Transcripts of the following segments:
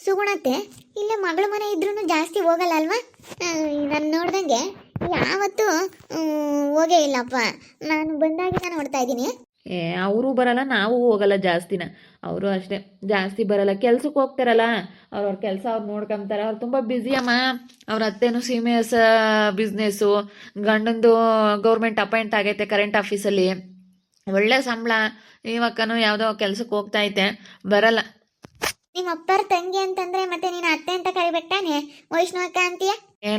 ಸುಗುಣತ್ತೆ ಇಲ್ಲೇ ಮಗಳ ಮನೆ ಇದ್ರೂ ಜಾಸ್ತಿ ಹೋಗಲ್ಲ ಅಲ್ವಾ? ನಾನು ನೋಡ್ದಂಗೆ ಯಾವತ್ತೂ ಹೋಗೇ ಇಲ್ಲಪ್ಪ. ನಾನು ಬಂದಾಗಿಂದ ನೋಡ್ತಾ ಇದ್ದೀನಿ. ಅವರು ಬರಲ್ಲ, ನಾವು ಹೋಗಲ್ಲ ಜಾಸ್ತಿನ. ಅವರು ಅಷ್ಟೇ, ಜಾಸ್ತಿ ಬರಲ್ಲ. ಕೆಲ್ಸಕ್ಕೆ ಹೋಗ್ತಾರಲ್ಲ, ಅವ್ರವ್ರ ಕೆಲಸ ಅವ್ರು ನೋಡ್ಕೊಂತಾರೆ. ಅವ್ರು ತುಂಬ ಬ್ಯುಸಿ ಅಮ್ಮ. ಅವ್ರ ಅತ್ತೇನು ಸೀಮೆಸ್ ಬಿಸ್ನೆಸ್ಸು, ಗಂಡಂದು ಗೌರ್ಮೆಂಟ್ ಅಪಾಯಿಂಟ್ ಆಗೈತೆ ಕರೆಂಟ್ ಆಫೀಸಲ್ಲಿ, ಒಳ್ಳೆ ಸಂಬಳ. ಇವಕ್ಕನು ಯಾವುದೋ ಕೆಲ್ಸಕ್ಕೆ ಹೋಗ್ತಾ ಐತೆ, ಬರಲ್ಲ. ನಿಮ್ಮ ಅಪ್ಪರ ತಂಗಿ ಅಂತಂದ್ರೆ ಮತ್ತೆ ನೀನು ಅತ್ತೆ ಅಂತ ಕರಿಬೇಕಾನೆ, ವೈಷ್ಣವ ಅಕ್ಕ ಅಂತೀಯ?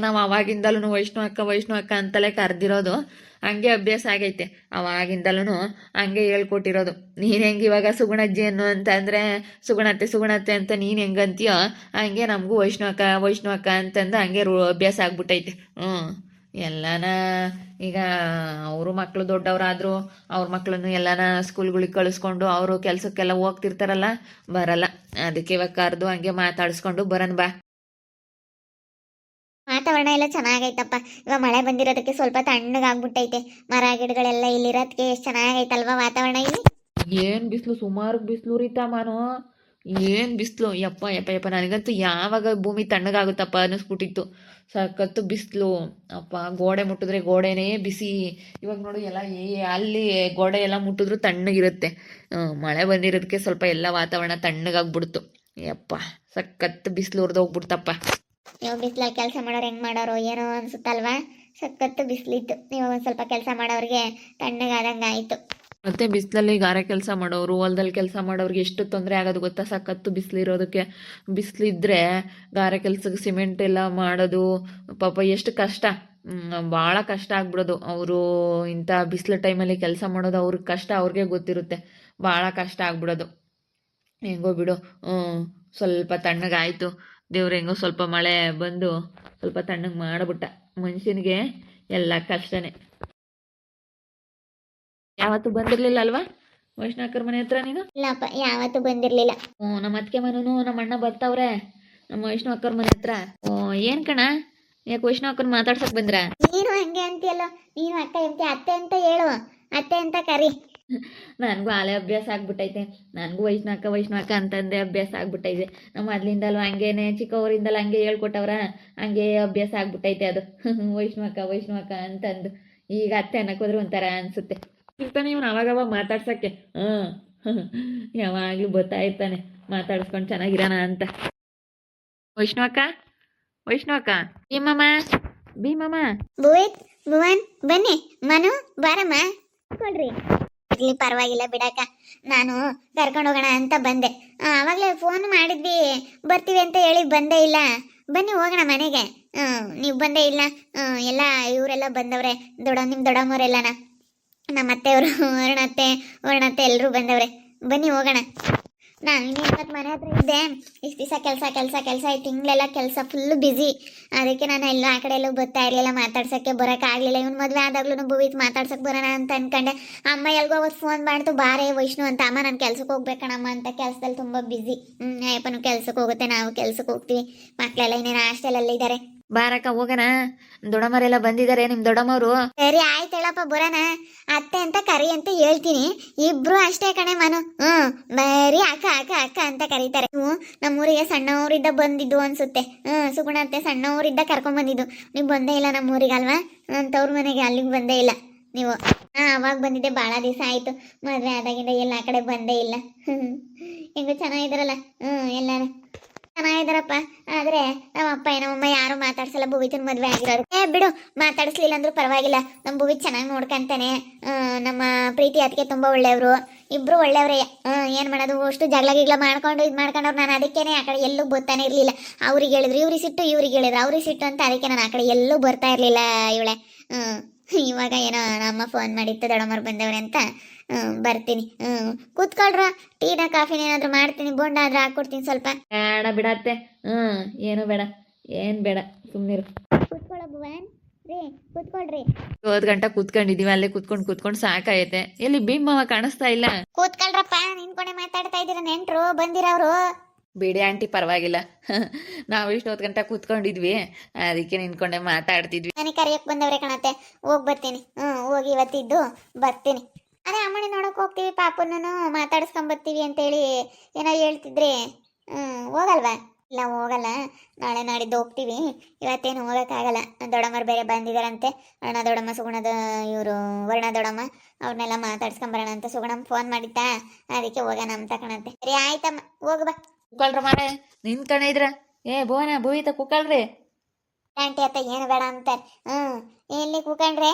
ನಾವು ಅವಾಗಿಂದಲೂ ವೈಷ್ಣು ಅಕ್ಕ ಅಂತಲೇ ಕರೆದಿರೋದು. ಹಂಗೆ ಅಭ್ಯಾಸ ಆಗೈತೆ, ಅವಾಗಿಂದಲೂ ಹಂಗೆ ಹೇಳ್ಕೊಟ್ಟಿರೋದು. ನೀನು ಹೆಂಗೆ ಇವಾಗ ಸುಗುಣಜ್ಜಿ ಅನ್ನು ಅಂತಂದರೆ ಸುಗುಣತ್ತೆ ಅಂತ ನೀನು ಹೆಂಗಂತೀಯೋ ಹಂಗೆ ನಮಗೂ ವೈಷ್ಣು ಅಕ್ಕ ಅಂತಂದು ಹಂಗೆ ಅಭ್ಯಾಸ ಆಗ್ಬಿಟ್ಟೈತೆ. ಎಲ್ಲನ ಈಗ ಅವರು ಮಕ್ಕಳು ದೊಡ್ಡವರಾದ್ರು ಅವ್ರ ಮಕ್ಕಳನ್ನು ಎಲ್ಲನ ಸ್ಕೂಲ್ಗಳಿಗೆ ಕಳಿಸ್ಕೊಂಡು ಅವರು ಕೆಲಸಕ್ಕೆಲ್ಲ ಹೋಗ್ತಿರ್ತಾರಲ್ಲ, ಬರಲ್ಲ. ಅದಕ್ಕೆ ಇವಾಗ ಕರೆದು ಹಂಗೆ ಮಾತಾಡಿಸ್ಕೊಂಡು ಬರೋಣ ಬಾ. ವಾತಾವರಣ ಎಲ್ಲ ಚೆನ್ನಾಗೈತಪ್ಪ. ಇವಾಗ ಮಳೆ ಬಂದಿರೋದಕ್ಕೆ ಸ್ವಲ್ಪ ತಣ್ಣಗಾಗ್ಬಿಟ್ಟೈತೆ. ಮರ ಗಿಡಗಳೆಲ್ಲ ಇಲ್ಲಿರೋದಕ್ಕೆ ಎಷ್ಟು ಚೆನ್ನಾಗೈತಲ್ವಾ ವಾತಾವರಣ ಇಲ್ಲಿ. ಏನು ಬಿಸಿಲು, ಸುಮಾರು ಬಿಸಿಲು ರೀತಾಮಾನು. ಏನು ಬಿಸಿಲು, ಯಪ್ಪ ನನಗಂತೂ ಯಾವಾಗ ಭೂಮಿ ತಣ್ಣಗಾಗುತ್ತಪ್ಪ ಅನ್ನಿಸ್ಬಿಟ್ಟಿತ್ತು. ಸಖತ್ತು ಬಿಸಿಲು ಅಪ್ಪ. ಗೋಡೆ ಮುಟ್ಟಿದ್ರೆ ಗೋಡೆನೇ ಬಿಸಿ. ಇವಾಗ ನೋಡು ಎಲ್ಲ ಅಲ್ಲಿ ಗೋಡೆ ಎಲ್ಲ ಮುಟ್ಟಿದ್ರು ತಣ್ಣಗಿರುತ್ತೆ. ಮಳೆ ಬಂದಿರೋದಕ್ಕೆ ಸ್ವಲ್ಪ ಎಲ್ಲ ವಾತಾವರಣ ತಣ್ಣಗಾಗ್ಬಿಡ್ತು. ಯಪ್ಪ, ಸಖತ್ತು ಬಿಸಿಲು ಉರ್ದೋಗ್ಬಿಡ್ತಪ್ಪ. ನೀವು ಬಿಸಿಲಲ್ಲಿ ಕೆಲಸ ಮಾಡೋರು ಹೆಂಗೆ ಮಾಡೋರು ಏನೋ ಅನ್ಸುತ್ತಲ್ವಾ? ಸಖತ್ತು ಬಿಸಿಲಿತ್ತು. ನೀವು ಒಂದು ಸ್ವಲ್ಪ ಕೆಲಸ ಮಾಡೋರಿಗೆ ತಣ್ಣಗಾದಂಗೆ ಆಯಿತು. ಮತ್ತೆ ಬಿಸಿಲಲ್ಲಿ ಗಾರೆ ಕೆಲಸ ಮಾಡೋರು, ಹೊಲದಲ್ಲಿ ಕೆಲಸ ಮಾಡೋರಿಗೆ ಎಷ್ಟು ತೊಂದರೆ ಆಗೋದು ಗೊತ್ತಾ? ಸಖತ್ತು ಬಿಸಿಲಿರೋದಕ್ಕೆ. ಬಿಸಿಲಿದ್ರೆ ಗಾರೆ ಕೆಲಸಕ್ಕೆ ಸಿಮೆಂಟ್ ಎಲ್ಲ ಮಾಡೋದು ಪಾಪ ಎಷ್ಟು ಕಷ್ಟ. ಭಾಳ ಕಷ್ಟ ಆಗ್ಬಿಡೋದು. ಅವರು ಇಂಥ ಬಿಸಿಲು ಟೈಮಲ್ಲಿ ಕೆಲಸ ಮಾಡೋದು ಅವ್ರಿಗೆ ಕಷ್ಟ, ಅವ್ರಿಗೆ ಗೊತ್ತಿರುತ್ತೆ. ಭಾಳ ಕಷ್ಟ ಆಗ್ಬಿಡೋದು. ಹೆಂಗೋ ಬಿಡು, ಸ್ವಲ್ಪ ತಣ್ಣಗಾಯಿತು. ದೇವ್ರು ಹೆಂಗೋ ಸ್ವಲ್ಪ ಮಳೆ ಬಂದು ಸ್ವಲ್ಪ ತಣ್ಣಗೆ ಮಾಡಿಬಿಟ್ಟ. ಮನುಷ್ಯನಿಗೆ ಎಲ್ಲ ಕಷ್ಟನೇ. ಯಾವತ್ತು ಬಂದಿರಲಿಲ್ಲ ಅಲ್ವಾ ವೈಷ್ಣಾಕರ್ ಮನೆ ಹತ್ರ ನೀನು? ಇಲ್ಲಪ್ಪ, ಯಾವತ್ತೂ ಬಂದಿರಲಿಲ್ಲ. ನಮ್ಮ ಅತ್ತಿಗೆ ಮನೂ ನಮ್ಮ ಅಣ್ಣ ಬರ್ತಾವ್ರೆ ನಮ್ಮ ವೈಷ್ಣು ಅಕ್ಕರ ಮನೆ ಹತ್ರ. ಏನು ಕಣ, ಯಾಕೆ ವೈಷ್ಣು ಅಕ್ಕನ ಮಾತಾಡ್ಸಕ್ ಬಂದ್ರ? ನೀನು ಹಂಗೆ ಅಂತೀಯಲ್ಲ, ನೀನು ಅಕ್ಕ ಎಂತಿ ಅತ್ತೆ ಅಂತ ಹೇಳು, ಅತ್ತೆ ಅಂತ ಕರಿ. ನನಗೂ ಆಲೆ ಅಭ್ಯಾಸ ಆಗ್ಬಿಟ್ಟೈತೆ. ನನಗೂ ವೈಷ್ಣು ಅಕ್ಕ ಅಂತಂದೆ ಅಭ್ಯಾಸ ಆಗ್ಬಿಟ್ಟೈತೆ. ನಮ್ಮ ಮೊದ್ಲಿಂದಲೂ ಹಂಗೇನೆ, ಚಿಕ್ಕವರಿಂದಲೂ ಹಂಗೆ ಹೇಳ್ಕೊಟ್ಟವ್ರ, ಹಂಗೆ ಅಭ್ಯಾಸ ಆಗ್ಬಿಟ್ಟೈತೆ ಅದು. ವೈಷ್ಣು ಅಕ್ಕ ಅಂತಂದು. ಈಗ ಅತ್ತೆ ಅನ್ನಕ್ಕೆ ಹೋದ್ರೆ ಒಂಥರ ಅನ್ಸುತ್ತೆ. ಇರ್ತಾನೆ ಇವನು ಅವಾಗವಾಗ ಮಾತಾಡ್ಸಕ್ಕೆ. ಯಾವಾಗಲೂ ಬರ್ತಾ ಇರ್ತಾನೆ ಮಾತಾಡಿಸ್ಕೊಂಡು ಚೆನ್ನಾಗಿರೋಣ ಅಂತ. ವೈಷ್ಣು ಅಕ್ಕ ಭೀಮಮ್ಮ ಭುವನ್ ಬನ್ನಿ. ಮನು ಬಾರಮ್ಮ, ಕೊಡ್ರಿ. ಇರ್ಲಿ, ಪರವಾಗಿಲ್ಲ ಬಿಡಕ್ಕ. ನಾನು ಕರ್ಕೊಂಡು ಹೋಗೋಣ ಅಂತ ಬಂದೆ. ಆವಾಗಲೇ ಫೋನ್ ಮಾಡಿದ್ವಿ ಬರ್ತೀವಿ ಅಂತ ಹೇಳಿ ಬಂದೇ ಇಲ್ಲ. ಬನ್ನಿ ಹೋಗೋಣ ಮನೆಗೆ. ನೀವು ಬಂದೇ ಇಲ್ಲ. ಎಲ್ಲ ಇವರೆಲ್ಲ ಬಂದವ್ರೆ, ನಿಮ್ಮ ದೊಡ್ಡಮ್ಮವರೆಲ್ಲನ, ನಮ್ಮ ಅತ್ತೆಯವರು, ವರ್ಣತ್ತೆ ಎಲ್ಲರೂ ಬಂದವ್ರೆ. ಬನ್ನಿ ಹೋಗೋಣ. ನಾನು ಇವತ್ತು ಮನೆ ಹತ್ರ ಇದ್ದೆ. ಇಷ್ಟು ದಿವಸ ಕೆಲಸ ಈ ತಿಂಗಳೆಲ್ಲ ಕೆಲಸ ಫುಲ್ಲು ಬ್ಯುಸಿ. ಅದಕ್ಕೆ ನಾನು ಎಲ್ಲ ಆ ಕಡೆ ಎಲ್ಲೂ ಬರ್ತಾ ಇರಲಿಲ್ಲ, ಮಾತಾಡ್ಸೋಕ್ಕೆ ಬರೋಕ್ಕಾಗಲಿಲ್ಲ. ಇವ್ನು ಮದುವೆ ಆದಾಗ್ಲೂ ಭೂವಿತ್ ಮಾತಾಡ್ಸೋಕೆ ಬರೋಣ ಅಂತ ಅಂದ್ಕೊಂಡೆ. ಅಮ್ಮ ಎಲ್ಗೋ ಅವತ್ತು ಫೋನ್ ಮಾಡ್ತು, ಬಾರೇ ವೈಷ್ಣು ಅಂತ. ಅಮ್ಮ ನಾನು ಕೆಲ್ಸಕ್ಕೆ ಹೋಗ್ಬೇಕಣಮ್ಮ ಅಂತ, ಕೆಲಸದಲ್ಲಿ ತುಂಬ ಬ್ಯುಸಿ. ಅಯ್ಯಪ್ಪನು ಕೆಲ್ಸಕ್ಕೆ ಹೋಗುತ್ತೆ, ನಾವು ಕೆಲ್ಸಕ್ಕೆ ಹೋಗ್ತೀವಿ. ಮಕ್ಕಳೆಲ್ಲ ಇನ್ನೇನು ಹಾಸ್ಟೆಲಲ್ಲಿ ಬಾರಕ್ಕ ಹೋಗೋಣ. ದೊಡ್ಡಮ್ಮರೆಲ್ಲ ಬಂದಿದ್ದಾರೆ, ನಿಮ್ಮ ದೊಡ್ಡಮ್ಮವರು. ಸರಿ ಆಯ್ತು ಹೇಳಪ್ಪ, ಬರೋಣ. ಅತ್ತೆ ಅಂತ ಕರಿ ಅಂತ ಹೇಳ್ತೀನಿ. ಇಬ್ರು ಅಷ್ಟೇ ಕಣೆ ಮನು. ಬರೀ ಅಕ್ಕ ಅಂತ ಕರೀತಾರೆ. ನಮ್ಮೂರಿಗೆ ಸಣ್ಣವರಿದ್ದ ಬಂದಿದ್ದು ಅನ್ಸುತ್ತೆ. ಸುಗುಣ ಅತ್ತೆ ಸಣ್ಣವರಿದ್ದ ಕರ್ಕೊಂಡ್ ಬಂದಿದ್ದು. ನೀವು ಬಂದೇ ಇಲ್ಲ ನಮ್ಮೂರಿಗೆ ಅಲ್ವಾ? ತವ್ರ ಮನೆಗೆ ಅಲ್ಲಿಗೆ ಬಂದೇ ಇಲ್ಲ ನೀವು. ಅವಾಗ ಬಂದಿದ್ದೆ, ಭಾಳ ದಿವಸ ಆಯ್ತು. ಮದುವೆ ಆದಾಗಿಂದ ಎಲ್ಲ ಆ ಕಡೆ ಬಂದೇ ಇಲ್ಲ. ಹೆಂಗೋ ಚೆನ್ನಾಗಿದಾರಲ್ಲ ಎಲ್ಲಾರು ಚೆನ್ನಾಗಿದಾರಪ್ಪ. ಆದ್ರೆ ನಮ್ಮ ಅಪ್ಪ ನಮ್ಮಮ್ಮ ಯಾರು ಮಾತಾಡ್ಸಲ್ಲ. ಭುವಿತನ ಮದ್ವೆ ಆಗಿರೋರು. ಬಿಡು, ಮಾತಾಡಿಸ್ಲಿಲ್ಲ ಅಂದ್ರೂ ಪರವಾಗಿಲ್ಲ. ನಮ್ಮ ಭುವಿ ಚೆನ್ನಾಗಿ ನೋಡ್ಕೊಂತಾನೆ. ನಮ್ಮ ಪ್ರೀತಿ ಅದಕ್ಕೆ ತುಂಬಾ ಒಳ್ಳೆಯವರು. ಇಬ್ರು ಒಳ್ಳೆಯವ್ರೆ. ಏನ್ ಮಾಡೋದು, ಅಷ್ಟು ಜಗಳ ಮಾಡ್ಕೊಂಡು ಮಾಡ್ಕೊಂಡವ್ರು. ನಾನು ಅದಕ್ಕೇನೆ ಆ ಕಡೆ ಎಲ್ಲೂ ಬರ್ತಾನೆ ಇರ್ಲಿಲ್ಲ. ಅವ್ರಿಗೆ ಹೇಳಿದ್ರು ಇವ್ರಿಗೆ ಸಿಟ್ಟು, ಇವ್ರಿಗೆ ಹೇಳಿದ್ರು ಅವ್ರಿಗೆ ಸಿಟ್ಟು ಅಂತ. ಅದಕ್ಕೆ ನಾನು ಆ ಕಡೆ ಎಲ್ಲೂ ಬರ್ತಾ ಇರ್ಲಿಲ್ಲ ಇವಳೆ. ಇವಾಗ ಏನೋ ನಮ್ಮ ಫೋನ್ ಮಾಡಿತ್ತು, ದೊಡ್ಡಮ್ಮರು ಬಂದವ್ರೆ ಅಂತ ಬರ್ತೀನಿ. ಕೂತ್ಕೊಳ್ರ, ಟೀನ ಕಾಫಿನ ಏನಾದ್ರು ಮಾಡ್ತೀನಿ, ಬೋಂಡ ಆದ್ರೆ ಹಾಕೊಡ್ತೀನಿ ಸ್ವಲ್ಪ. ಬೇಡ ಬಿಡತ್ತೆ. ಏನು ಬೇಡ, ಏನ್ ಬೇಡ, ಸುಮ್ಮನಿರು. ಕೂತ್ಕೊಳ್ಳ ಭುವನ್ ರೀ, ಕೂತ್ಕೊಳ್ರಿ. 2 ಗಂಟೆ ಕೂತ್ಕೊಂಡಿದೀವಿ, ಅಲ್ಲೇ ಕೂತ್ಕೊಂಡು ಸಾಕಾಯತೆ. ಎಲ್ಲಿ ಭೀಮವ್ವ ಕಾಣಿಸ್ತಾ ಇಲ್ಲ. ಕೂತ್ಕೊಳ್ರಪ್ಪ, ನಿನ್ಕೊಂಡೆ ಮಾತಾಡ್ತಾ ಇದ್ದೀರ. ನೆಂಟ್ರು ಬಂದಿರವ್ರು. ಬಿಡಿ ಆಂಟಿ, ಪರವಾಗಿಲ್ಲ. ನಾವು ಇಷ್ಟೊತ್ತು ಗಂಟೆ ಕೂತ್ಕೊಂಡಿದ್ವಿ, ಅದಕ್ಕೆ ನಿನ್ಕೊಂಡೆ ಮಾತಾಡ್ತಿದ್ವಿ. ನನಗೆ ಕರಿಯಕ್ಕೆ ಬಂದವ್ರೆ ಕಣತ್ತೆ. ಹೋಗಿ ಬರ್ತೀನಿ. ಹೋಗಿ ಇವತ್ತಿದ್ದು ಬರ್ತೀನಿ. ಅದೇ ಅಮ್ಮನಿ ನೋಡಕ್ ಹೋಗ್ತೀವಿ, ಪಾಪನೂ ಮಾತಾಡಿಸ್ಕೊಂಡ್ ಬರ್ತೀವಿ ಅಂತೇಳಿ ಏನೋ ಹೇಳ್ತಿದ್ರಿ. ಹೋಗಲ್ವಾ? ಇಲ್ಲ ಹೋಗಲ್ಲ, ನಾಳೆ ನಾಡಿದ್ದು ಹೋಗ್ತೀವಿ. ಇವತ್ತೇನು ಹೋಗೋಕ್ಕಾಗಲ್ಲ, ದೊಡ್ಡಮ್ಮರು ಬೇರೆ ಬಂದಿದ್ದಾರಂತೆ. ಅಣ್ಣ ದೊಡ್ಡಮ್ಮ, ಸುಗುಣದ ಇವರು ವರ್ಣ ದೊಡ್ಡಮ್ಮ, ಅವ್ರನ್ನೆಲ್ಲ ಮಾತಾಡ್ಸ್ಕೊಂಬರೋಣ ಅಂತ ಸುಗುಣಮ್ಮ ಫೋನ್ ಮಾಡಿತ್ತಾ, ಅದಕ್ಕೆ ಹೋಗೋಣ ಅಂತ ಕಣಂತೆ. ಸರಿ ಆಯ್ತಮ್ಮ, ಹೋಗು ಬಾ. ಕುಕ್ಕಳ್ರ ಮಾರೆ ನಿಂತ್ಕೊಂಡೆ ಇದ್ರ. ಏ ಭುವನ ಭೂಯಿತ ಕುಕ್ಕಳ್ರಿ. ಆಂಟಿ ಅತ್ತ ಏನು ಬೇಡ ಅಂತಾರೆ. ಎಲ್ಲಿ ಕೂಕೊಂಡ್ರೆ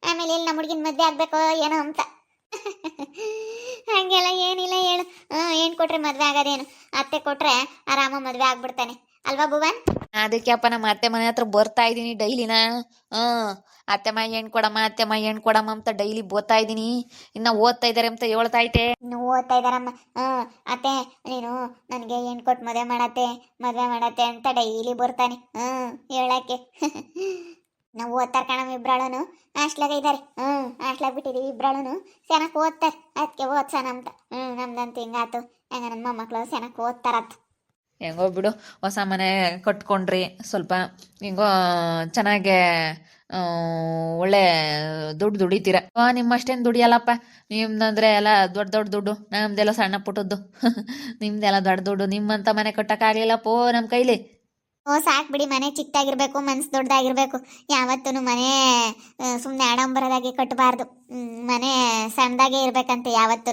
ಆಮೇಲೆ ಎಲ್ಲಿ ನಮ್ಮ ಹುಡುಗಿನ ಮದ್ವೆ ಆಗ್ಬೇಕೋ ಏನೋ ಅಂತ. ಹಂಗೆಲ್ಲ ಏನಿಲ್ಲ ಹೇಳು. ಏನು ಕೊಟ್ರೆ ಮದ್ವೆ ಆಗೋದೇನು, ಅತ್ತೆ ಕೊಟ್ರೆ ಆರಾಮ ಮದ್ವೆ ಆಗ್ಬಿಡ್ತಾನೆ ಅಲ್ವಾ ಭುವನ್? ಅದಕ್ಕೆ ಅಪ್ಪ ನಮ್ಮ ಅತ್ತೆ ಮನೆ ಹತ್ರ ಬರ್ತಾ ಇದ್ದೀನಿ ಡೈಲಿನ. ಅತ್ತೆಮ್ಮ ಹೆಣ್ಣು ಕೊಡಮ್ಮ, ಅತ್ತೆಮ್ಮ ಹೆಣ್ಣು ಕೊಡಮ್ಮ ಅಂತ ಡೈಲಿ ಬೋತಾ ಇದ್ದೀನಿ. ಇನ್ನು ಓದ್ತಾ ಇದ್ದಾರೆ ಅಂತ ಹೇಳ್ತಾ ಐತೆ. ಇನ್ನು ಓದ್ತಾ ಇದ್ದಾರಮ್ಮ. ಅತ್ತೆ ನೀನು ನನಗೆ ಹೆಣ್ಣು ಕೊಟ್ಟು ಮದುವೆ ಮಾಡತ್ತೆ ಅಂತ ಡೈಲಿ ಬರ್ತಾನೆ ಹೇಳಕ್ಕೆ. ನಾವು ಓದ್ತಾರೆ ಕಣಮ್ಮ, ಇಬ್ರಾಳನು ಹಾಸ್ಟ್ಲಾಗ ಇದ್ದಾರೆ. ಹಾಸ್ಟ್ಲಾಗ ಬಿಟ್ಟಿದ್ದೀವಿ ಇಬ್ರಾಳನು, ಚೆನ್ನಾಗಿ ಓದ್ತಾರೆ. ಅದಕ್ಕೆ ಓದ್ಸೋಣ ಅಂತ. ನಮ್ದಂತೂ ಹಿಂಗಾತು, ಹೆಂಗ ನನ್ನ ಮೊಮ್ಮಕ್ಕಳು ಚೆನ್ನಾಗಿ ಓದ್ತಾರತ್ತ. ಹೆಂಗೋ ಬಿಡು, ಹೊಸ ಮನೆ ಕಟ್ಕೊಂಡ್ರಿ, ಸ್ವಲ್ಪ ಹೆಂಗೋ ಚೆನ್ನಾಗೆ ಒಳ್ಳೆ ದುಡ್ಡು ದುಡಿತೀರ. ನಿಮ್ಮಷ್ಟೇನು ದುಡಿಯಲ್ಲಪ್ಪ, ನಿಮ್ದಂದ್ರೆ ಎಲ್ಲ ದೊಡ್ಡ ದೊಡ್ಡ ದುಡ್ಡು, ನಮ್ದೆಲ್ಲ ಸಣ್ಣ ಪುಟ್ಟದ್ದು. ನಿಮ್ದೆಲ್ಲ ದೊಡ್ಡ ದುಡ್ಡು. ನಿಮ್ಮಂತ ಮನೆ ಕಟ್ಟಕ್ಕಾಗ್ಲಿಲ್ಲಪ್ಪೋ ನಮ್ಮ ಕೈಲಿ. ಸಾಕು ಬಿಡಿ, ಮನೆ ಚಿಕ್ಕದಾಗಿರ್ಬೇಕು, ಮನ್ಸು ದೊಡ್ಡದಾಗಿರ್ಬೇಕು. ಯಾವತ್ತೂ ಮನೆ ಸುಮ್ಮನೆ ಆಡಂಬರದಾಗಿ ಕಟ್ಟಬಾರ್ದು. ಮನೆ ಸಣ್ಣದಾಗೇ ಇರ್ಬೇಕಂತೆ ಯಾವತ್ತೂ.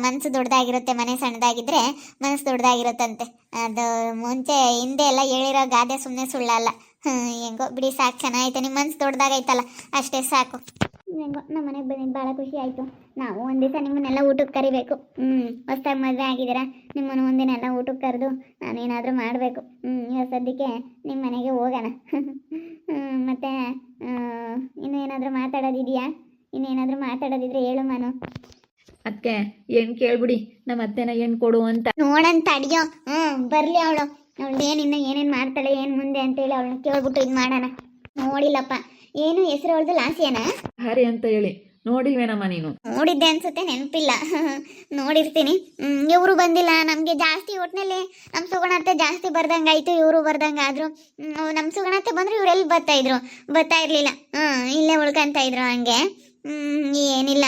ಮನ್ಸು ದೊಡ್ಡದಾಗಿರುತ್ತೆ, ಮನೆ ಸಣ್ಣದಾಗಿದ್ರೆ ಮನಸ್ಸು ದೊಡ್ಡದಾಗಿರುತ್ತಂತೆ. ಅದು ಮುಂಚೆ ಹಿಂದೆ ಎಲ್ಲ ಹೇಳಿರೋ ಗಾದೆ ಸುಮ್ಮನೆ ಸುಳ್ಳಲ್ಲ. ಹೆಂಗೋ ಬಿಡಿ, ಸಾಕು, ಚೆನ್ನಾಗೈತೆ. ನಿಮ್ಮ ಮನ್ಸು ದೊಡ್ಡದಾಗೈತಲ್ಲ, ಅಷ್ಟೇ ಸಾಕು. ಹೆಂಗೋ ನಮ್ಮ ಮನೆಗೆ ಬಂದಿದ್ದು ಭಾಳ ಖುಷಿ ಆಯಿತು. ನಾವು ಒಂದು ದಿವಸ ನಿಮ್ಮನ್ನೆಲ್ಲ ಊಟಕ್ಕೆ ಕರಿಬೇಕು. ಹೊಸ್ದಾಗಿ ಮದುವೆ ಆಗಿದ್ದೀರಾ, ನಿಮ್ಮನ್ನು ಒಂದಿನೆಲ್ಲ ಊಟಕ್ಕೆ ಕರೆದು ನಾನೇನಾದರೂ ಮಾಡಬೇಕು. ಇವಾಗ ಸದ್ಯಕ್ಕೆ ನಿಮ್ಮ ಮನೆಗೆ ಹೋಗೋಣ. ಮತ್ತು ಇನ್ನೇನಾದರೂ ಮಾತಾಡೋದಿದೆಯಾ? ಇನ್ನೇನಾದರೂ ಮಾತಾಡೋದಿದ್ರೆ ಹೇಳು ಮಾನು. ಅದಕ್ಕೆ ಹೆಣ್ಣು ಕೇಳ್ಬಿಡಿ, ನಮ್ಮ ಅತ್ತೆನ ಹೆಣ್ಣು ಕೊಡು ಅಂತ. ನೋಡಂತ ಅಡಿಯೋ. ಬರಲಿ ಅವಳು ಏನಿನ್ನ ಏನೇನು ಮಾಡ್ತಾಳೆ ಏನು ಮುಂದೆ ಅಂತೇಳಿ ಅವಳನ್ನ ಕೇಳ್ಬಿಟ್ಟು ಇದು ಮಾಡೋಣ. ನೋಡಿಲ್ಲಪ್ಪ, ಏನು ಹೆಸರು ಅವಳ್ದು? ಲಾಸಿಯನ ಹರಿ ಅಂತ ಹೇಳಿ. ನೋಡಿಲ್ವೇನಮ್ಮ ನೀನು? ನೋಡಿದ್ದೆ ಅನ್ಸುತ್ತೆ, ನೆನಪಿಲ್ಲ. ನೋಡಿರ್ತೀನಿ. ಇವರು ಬಂದಿಲ್ಲ ನಮಗೆ ಜಾಸ್ತಿ. ಒಟ್ಟಿನಲ್ಲಿ ನಮ್ಮ ಸುಗುಣತ್ತೆ ಜಾಸ್ತಿ ಬರ್ದಂಗಾಯ್ತು, ಇವರು ಬರ್ದಂಗಾದ್ರು. ನಮ್ಮ ಸುಗುಣತ್ತೆ ಬಂದ್ರೆ ಇವರೆಲ್ಲಿ ಬರ್ತಾ ಇರಲಿಲ್ಲ. ಇಲ್ಲೇ ಉಳ್ಕೊಂತ ಇದ್ರು ಹಂಗೆ. ಏನಿಲ್ಲ,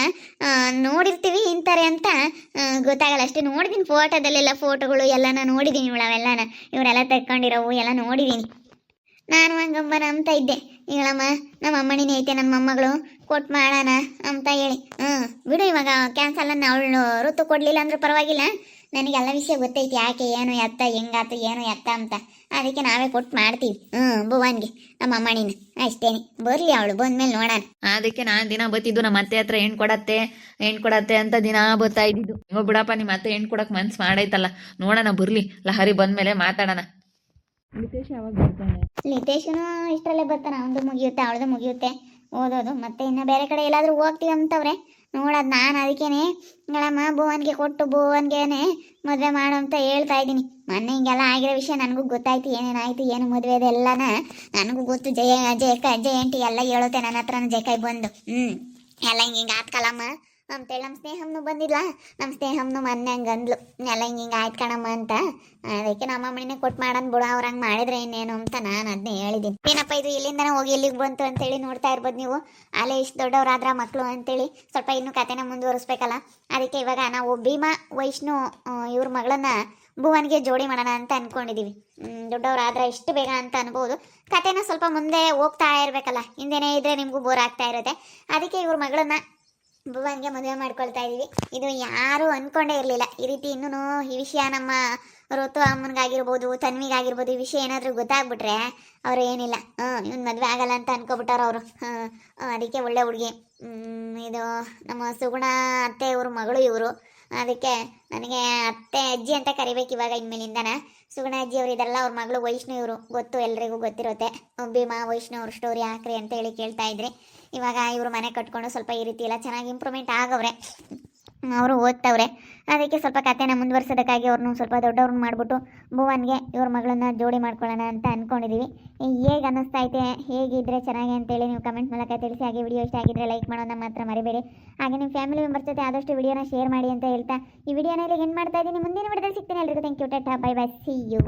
ನೋಡಿರ್ತೀವಿ ಇಂತಾರೆ ಅಂತ ಗೊತ್ತಾಗಲ್ಲ ಅಷ್ಟೇ. ನೋಡಿದ್ದೀನಿ ಫೋಟೋದಲ್ಲೆಲ್ಲ, ಫೋಟೋಗಳು ಎಲ್ಲನ ನೋಡಿದ್ದೀನಿ. ಅವೆಲ್ಲನ ಇವರೆಲ್ಲ ತೆಕ್ಕೊಂಡಿರೋವು ಎಲ್ಲ ನೋಡಿದ್ದೀನಿ. ನಾನು ಹಂಗಂಬನ ಅಂತ ಇದ್ದೆ. ಹೇಳಮ್ಮ, ನಮ್ಮ ಅಮ್ಮನಿನೇ ಐತೆ ನನ್ನ ಮೊಮ್ಮಗಳು, ಕೊಟ್ಟು ಮಾಡೋಣ ಅಂತ ಹೇಳಿ. ಬಿಡು, ಇವಾಗ ಕ್ಯಾನ್ಸಲ್ ಅವಳು ಋತು ಕೊಡಲಿಲ್ಲ ಅಂದ್ರೂ ಪರವಾಗಿಲ್ಲ. ನನಗೆಲ್ಲ ವಿಷಯ ಗೊತ್ತೈತಿ, ಯಾಕೆ ಏನು ಎತ್ತ, ಹೆಂಗಾತು ಏನು ಎತ್ತ ಅಂತ. ಅದಕ್ಕೆ ನಾವೇ ಕೊಟ್ಟು ಮಾಡ್ತೀವಿ ಭುವನ್ಗೆ, ನಮ್ಮ ಅಮ್ಮನಿನ. ಅಷ್ಟೇನೆ, ಬರಲಿ ಅವಳು ಬಂದ್ಮೇಲೆ ನೋಡೋಣ. ಅದಕ್ಕೆ ನಾನು ದಿನ ಬತ್ತಿದ್ದು ನಮ್ಮ ಅತ್ತೆ ಹತ್ರ ಹೆಣ್ಣು ಕೊಡತ್ತೆ ಅಂತ ದಿನ ಬರ್ತಾ ಇದ್ದಿದ್ದು. ಹೆಂಗೋ ಬಿಡಪ್ಪ, ನಿಮ್ಮ ಅತ್ತೆ ಹೆಣ್ಣು ಕೊಡಕ್ಕೆ ಮನ್ಸು ಮಾಡೈತಲ್ಲ, ನೋಡೋಣ ಬರಲಿ. ಲಹರಿ ಬಂದ್ಮೇಲೆ ಮಾತಾಡೋಣ. ಲಿತೇಶ್ ಯಾವಾಗ ಬರ್ತಾನೆ? ಲಿತೇಶನು ಇಷ್ಟರಲ್ಲೇ ಬರ್ತಾನೆ. ಅವನದು ಮುಗಿಯುತ್ತೆ, ಅವಳದು ಮುಗಿಯುತ್ತೆ ಓದೋದು. ಮತ್ತೆ ಇನ್ನು ಬೇರೆ ಕಡೆ ಎಲ್ಲಾದರೂ ಹೋಗ್ತೀವಿ ಅಂತವ್ರೆ ನೋಡೋದು. ನಾನು ಅದಕ್ಕೇನೆ ಹೇಳಮ್ಮ, ಭುವನ್ಗೆ ಕೊಟ್ಟು ಭುವನ್ಗೇನೆ ಮದುವೆ ಮಾಡು ಅಂತ ಹೇಳ್ತಾ ಇದ್ದೀನಿ. ಮೊನ್ನೆ ಹಿಂಗೆಲ್ಲ ಆಗಿರೋ ವಿಷಯ ನನಗೂ ಗೊತ್ತಾಯ್ತು, ಏನೇನಾಯ್ತು ಏನು ಮದುವೆ ಅದೆಲ್ಲನ ನನಗೂ ಗೊತ್ತು. ಜಯಂಟಿ ಎಲ್ಲ ಹೇಳುತ್ತೆ ನನ್ನ ಹತ್ರನೂ ಜಯಕಾಯಿ ಬಂದು. ಎಲ್ಲ ಹಿಂಗೆ ಆತ್ಕಲ್ಲಮ್ಮ ಅಂತೇಳಿ ನಮ್ಮ ಸ್ನೇಹಮ್ನು ಬಂದಿಲ್ಲ. ನಮ್ಮ ಸ್ನೇಹಮ್ನು ಮೊನ್ನೆ ಹಂಗೆ ಅಂದ್ಲು, ಎಲ್ಲ ಹಿಂಗೆ ಆಯ್ತು ಕಣಮ್ಮ ಅಂತ. ಅದಕ್ಕೆ ನಮ್ಮ ಅಮ್ಮನೇ ಕೊಟ್ಟು ಮಾಡೋಣ ಬಿಡು, ಅವ್ರು ಹಂಗೆ ಮಾಡಿದ್ರೆ ಇನ್ನೇನು ಅಂತ ನಾನು ಅದನ್ನೇ ಹೇಳಿದ್ದೀನಿ. ಏನಪ್ಪ ಇದು ಇಲ್ಲಿಂದನೇ ಹೋಗಿ ಎಲ್ಲಿಗೆ ಬಂತು ಅಂತೇಳಿ ನೋಡ್ತಾ ಇರ್ಬೋದು ನೀವು. ಅಲ್ಲೇ ಇಷ್ಟು ದೊಡ್ಡವರಾದ್ರ ಮಕ್ಕಳು ಅಂತೇಳಿ ಸ್ವಲ್ಪ ಇನ್ನೂ ಕಥೆನ ಮುಂದುವರಿಸ್ಬೇಕಲ್ಲ. ಅದಕ್ಕೆ ಇವಾಗ ನಾವು ಭೀಮಾ ವೈಷ್ಣು ಇವ್ರ ಮಗಳನ್ನ ಭುವನ್ಗೆ ಜೋಡಿ ಮಾಡೋಣ ಅಂತ ಅಂದ್ಕೊಂಡಿದ್ದೀವಿ. ದೊಡ್ಡವರಾದ್ರೆ ಇಷ್ಟು ಬೇಗ ಅಂತ ಅನ್ಬೋದು. ಕಥೆನ ಸ್ವಲ್ಪ ಮುಂದೆ ಹೋಗ್ತಾ ಇರಬೇಕಲ್ಲ, ಹಿಂದೆನೇ ಇದ್ರೆ ನಿಮಗೂ ಬೋರ್ ಆಗ್ತಾ ಇರುತ್ತೆ. ಅದಕ್ಕೆ ಇವ್ರ ಮಗಳನ್ನ ಭುವನ್ಗೆ ಮದುವೆ ಮಾಡ್ಕೊಳ್ತಾ ಇದ್ದೀವಿ. ಇದು ಯಾರೂ ಅಂದ್ಕೊಂಡೇ ಇರಲಿಲ್ಲ ಈ ರೀತಿ. ಇನ್ನೂ ಈ ವಿಷಯ ನಮ್ಮ ಋತು ಅಮ್ಮನಿಗಾಗಿರ್ಬೋದು, ತನ್ವಿಗಾಗಿರ್ಬೋದು, ಈ ವಿಷಯ ಏನಾದರೂ ಗೊತ್ತಾಗ್ಬಿಟ್ರೆ ಅವರು ಏನಿಲ್ಲ, ಇವ್ನು ಮದುವೆ ಆಗಲ್ಲ ಅಂತ ಅನ್ಕೊಬಿಟ್ಟಾರ ಅವರು. ಅದಕ್ಕೆ ಒಳ್ಳೆ ಹುಡುಗಿ. ಇದು ನಮ್ಮ ಸುಗುಣ ಅತ್ತೆ ಇವ್ರ ಮಗಳು ಇವರು. ಅದಕ್ಕೆ ನನಗೆ ಅತ್ತೆ ಅಜ್ಜಿ ಅಂತ ಕರಿಬೇಕು ಇವಾಗ ಇನ್ಮೇಲಿಂದನ. ಸುಗುಣ ಅಜ್ಜಿ ಅವರು ಇದೆಲ್ಲ ಅವ್ರ ಮಗಳು ವೈಷ್ಣು ಇವರು, ಗೊತ್ತು, ಎಲ್ರಿಗೂ ಗೊತ್ತಿರುತ್ತೆ. ಭೀಮಾ ವೈಷ್ಣು ಅವ್ರ ಸ್ಟೋರಿ ಹಾಕ್ರಿ ಅಂತ ಹೇಳಿ ಕೇಳ್ತಾ ಇದ್ರಿ. ಇವಾಗ ಇವರು ಮನೆ ಕಟ್ಕೊಂಡು ಸ್ವಲ್ಪ ಈ ರೀತಿ ಎಲ್ಲ ಚೆನ್ನಾಗಿ ಇಂಪ್ರೂವ್ಮೆಂಟ್ ಆಗವ್ರೆ, ಅವರು ಓದ್ತವ್ರೆ. ಅದಕ್ಕೆ ಸ್ವಲ್ಪ ಕಥೆನ ಮುಂದುವರ್ಸೋದಕ್ಕಾಗಿ ಅವ್ರನ್ನೂ ಸ್ವಲ್ಪ ದೊಡ್ಡವ್ರನ್ನ ಮಾಡಿಬಿಟ್ಟು ಭುವನ್ಗೆ ಇವ್ರ ಮಗಳನ್ನ ಜೋಡಿ ಮಾಡ್ಕೊಳ್ಳೋಣ ಅಂತ ಅಂದ್ಕೊಂಡಿದ್ದೀವಿ. ಹೇಗೆ ಅನ್ನಿಸ್ತಾ ಐತೆ, ಹೇಗಿದ್ರೆ ಚೆನ್ನಾಗಿ ಅಂತೇಳಿ ನೀವು ಕಮೆಂಟ್ ಮೂಲಕ ತಿಳಿಸಿ. ಹಾಗೆ ವಿಡಿಯೋ ಇಷ್ಟ ಆಗಿದ್ರೆ ಲೈಕ್ ಮಾಡೋದನ್ನ ಮಾತ್ರ ಮರಿಬೇಡಿ. ಹಾಗೆ ನಿಮ್ಮ ಫ್ಯಾಮಿಲಿ ಮೆಂಬರ್ಸ್ ಜೊತೆ ಆದಷ್ಟು ವಿಡಿಯೋನ ಶೇರ್ ಮಾಡಿ ಅಂತ ಹೇಳ್ತಾ ಈ ವಿಡಿಯೋನ ಇಲ್ಲಿ ಎಂಡ್ ಮಾಡ್ತಾ ಇದ್ದೀನಿ. ಮುಂದಿನ ವಿಡಿಯೋದಲ್ಲಿ ಸಿಗ್ತೀನಿ. ಎಲ್ರಿಗೂ thank you, tata, bye bye, see you.